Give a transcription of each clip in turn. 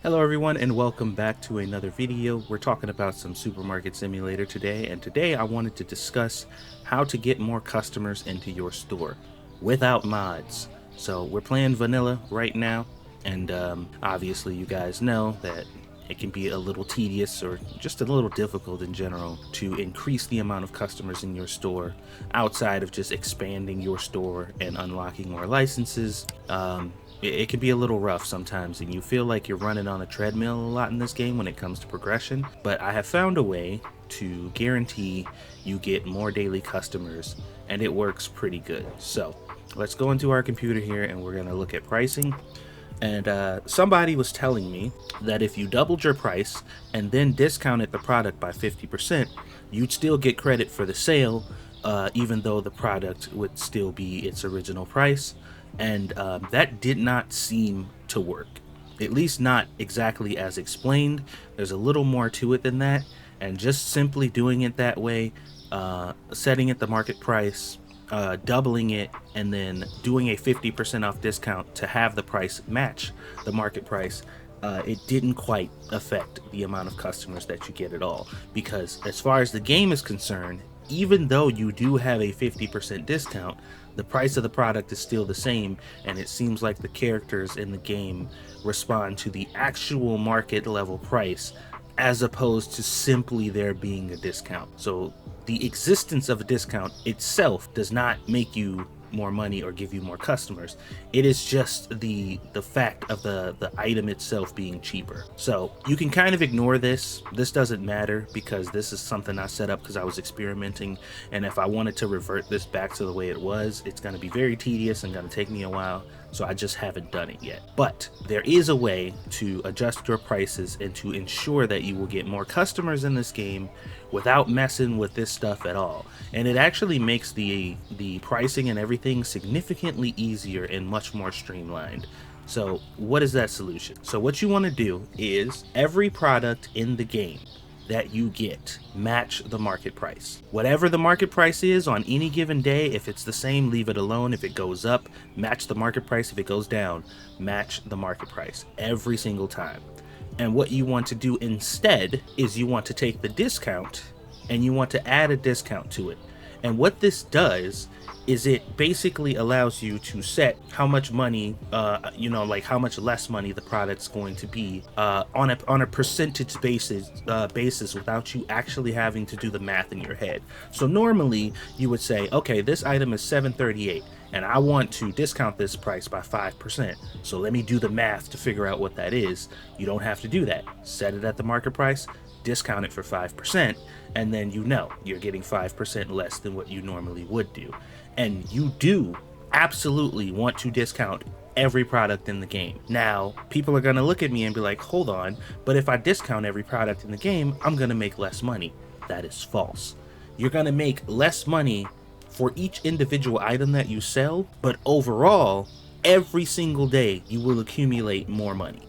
Hello everyone and welcome back to another video. We're talking about some supermarket simulator today, and today I wanted to discuss how to get more customers into your store without mods. So we're playing vanilla right now, and obviously you guys know that it can be a little tedious or just a little difficult in general to increase the amount of customers in your store outside of just expanding your store and unlocking more licenses. It can be a little rough sometimes, and you feel like you're running on a treadmill a lot in this game when it comes to progression. But I have found a way to guarantee you get more daily customers, and it works pretty good. So let's go into our computer here and we're going to look at pricing. And somebody was telling me that if you doubled your price and then discounted the product by 50%, you'd still get credit for the sale, even though the product would still be its original price. And that did not seem to work, at least not exactly as explained. There's a little more to it than that, and just simply doing it that way, setting it the market price, doubling it, and then doing a 50% off discount to have the price match the market price, it didn't quite affect the amount of customers that you get at all. Because as far as the game is concerned, even though you do have a 50% discount, the price of the product is still the same, and it seems like the characters in the game respond to the actual market level price as opposed to simply there being a discount. So the existence of a discount itself does not make you more money or give you more customers. It is just the fact of the item itself being cheaper. So you can kind of ignore this. This doesn't matter because this is something I set up because I was experimenting, and if I wanted to revert this back to the way it was, it's going to be very tedious and going to take me a while. So I just haven't done it yet. But there is a way to adjust your prices and to ensure that you will get more customers in this game without messing with this stuff at all. And it actually makes the pricing and everything significantly easier and much more streamlined. So what is that solution? So what you want to do is every product in the game that you get, match the market price. Whatever the market price is on any given day, if it's the same, leave it alone. If it goes up, match the market price. If it goes down, match the market price every single time. And what you want to do instead is you want to take the discount and you want to add a discount to it. And what this does is it basically allows you to set how much money, like how much less money the product's going to be on a percentage basis without you actually having to do the math in your head. So normally you would say, okay, this item is $7.38 and I want to discount this price by 5%. So let me do the math to figure out what that is. You don't have to do that. Set it at the market price, discount it for 5%, and then you're getting 5% less than what you normally would do. And you do absolutely want to discount every product in the game. Now, people are going to look at me and be like, hold on, but if I discount every product in the game, I'm going to make less money. That is false. You're going to make less money for each individual item that you sell, but overall, every single day, you will accumulate more money.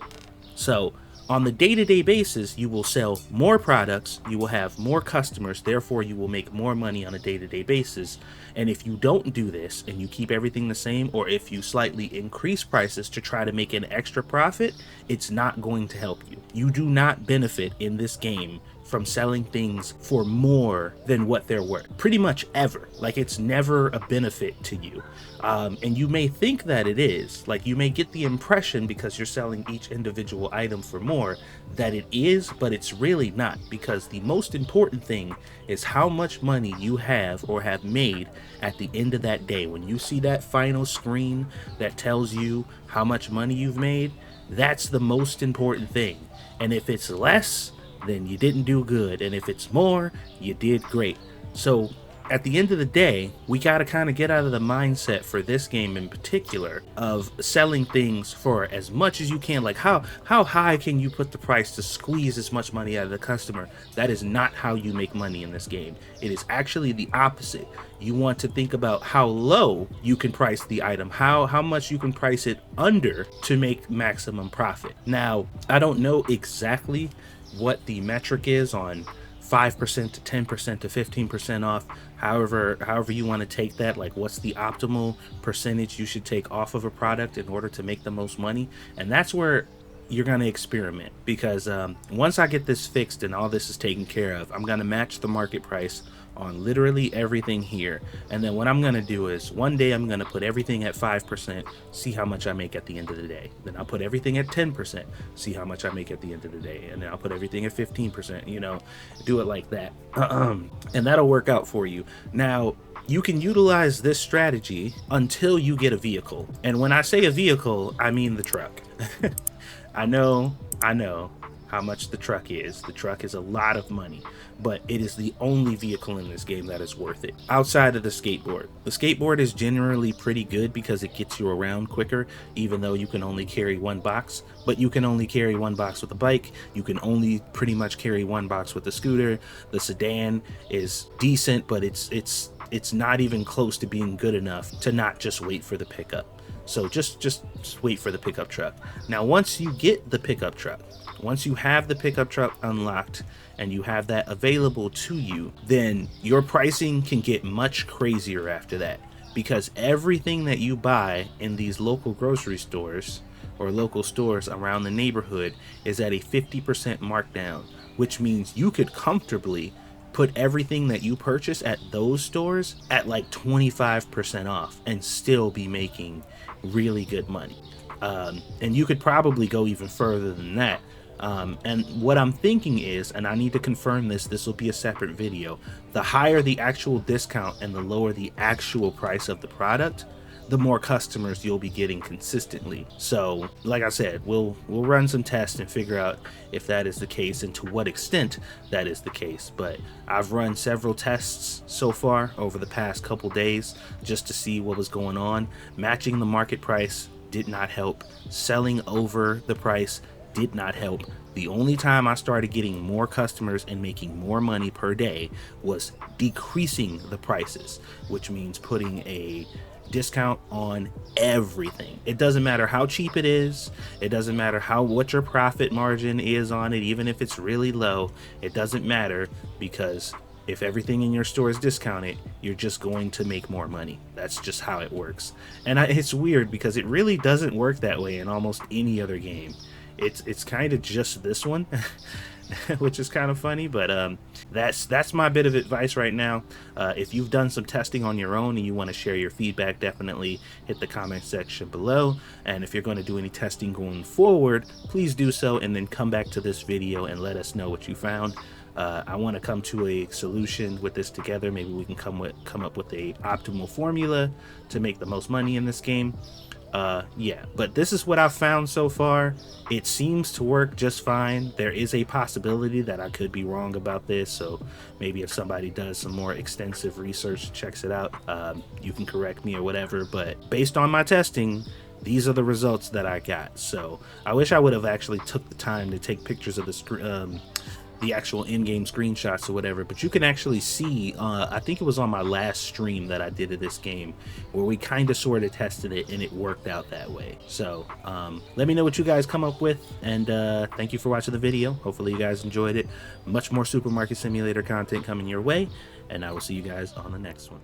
So on the day-to-day basis, you will sell more products, you will have more customers, therefore you will make more money on a day-to-day basis. And if you don't do this and you keep everything the same, or if you slightly increase prices to try to make an extra profit, it's not going to help you. You do not benefit in this game from selling things for more than what they're worth, pretty much ever. Like, it's never a benefit to you. And you may think that it is, like, you may get the impression because you're selling each individual item for more that it is, but it's really not, because the most important thing is how much money you have or have made at the end of that day. When you see that final screen that tells you how much money you've made, that's the most important thing. And if it's less, then you didn't do good, and if it's more, you did great. So at the end of the day, we got to kind of get out of the mindset for this game in particular of selling things for as much as you can. Like, how high can you put the price to squeeze as much money out of the customer? That is not how you make money in this game. It is actually the opposite. You want to think about how low you can price the item, how much you can price it under to make maximum profit. Now, I don't know exactly what the metric is on 5% to 10% to 15% off, however you want to take that. Like, what's the optimal percentage you should take off of a product in order to make the most money? And that's where you're going to experiment, because once I get this fixed and all this is taken care of, I'm going to match the market price on literally everything here. And then what I'm going to do is one day I'm going to put everything at 5%, see how much I make at the end of the day. Then I'll put everything at 10%, see how much I make at the end of the day. And then I'll put everything at 15%, you know, do it like that. And that'll work out for you. Now, you can utilize this strategy until you get a vehicle. And when I say a vehicle, I mean the truck. I know how much the truck is. The truck is a lot of money, but it is the only vehicle in this game that is worth it outside of the skateboard. The skateboard is generally pretty good because it gets you around quicker, even though you can only carry one box. But you can only carry one box with a bike. You can only pretty much carry one box with a scooter. The sedan is decent, but it's not even close to being good enough to not just wait for the pickup. So just wait for the pickup truck. Now, once you get the pickup truck, once you have the pickup truck unlocked and you have that available to you, then your pricing can get much crazier after that, because everything that you buy in these local grocery stores or local stores around the neighborhood is at a 50% markdown, which means you could comfortably put everything that you purchase at those stores at like 25% off and still be making really good money. And you could probably go even further than that. And what I'm thinking is, and I need to confirm this will be a separate video, the higher the actual discount and the lower the actual price of the product, the more customers you'll be getting consistently. So like I said, we'll run some tests and figure out if that is the case and to what extent that is the case. But I've run several tests so far over the past couple days just to see what was going on. Matching the market price did not help. Selling over the price did not help. The only time I started getting more customers and making more money per day was decreasing the prices, which means putting a discount on everything. It doesn't matter how cheap it is. It doesn't matter what your profit margin is on it, even if it's really low. It doesn't matter, because if everything in your store is discounted, you're just going to make more money. That's just how it works. And it's weird because it really doesn't work that way in almost any other game. It's kind of just this one. Which is kind of funny, but that's my bit of advice right now. If you've done some testing on your own and you want to share your feedback, definitely hit the comment section below. And if you're going to do any testing going forward, please do so, and then come back to this video and let us know what you found. I want to come to a solution with this together. Maybe we can come up with a optimal formula to make the most money in this game. Yeah, but this is what I've found so far. It seems to work just fine. There is a possibility that I could be wrong about this, so maybe if somebody does some more extensive research, checks it out, you can correct me or whatever. But based on my testing, these are the results that I got. So I wish I would have actually took the time to take pictures of the actual in-game screenshots or whatever, but you can actually see, I think it was on my last stream that I did of this game, where we kind of sort of tested it and it worked out that way. So let me know what you guys come up with, and thank you for watching the video. Hopefully you guys enjoyed it. Much more Supermarket Simulator content coming your way, and I will see you guys on the next one.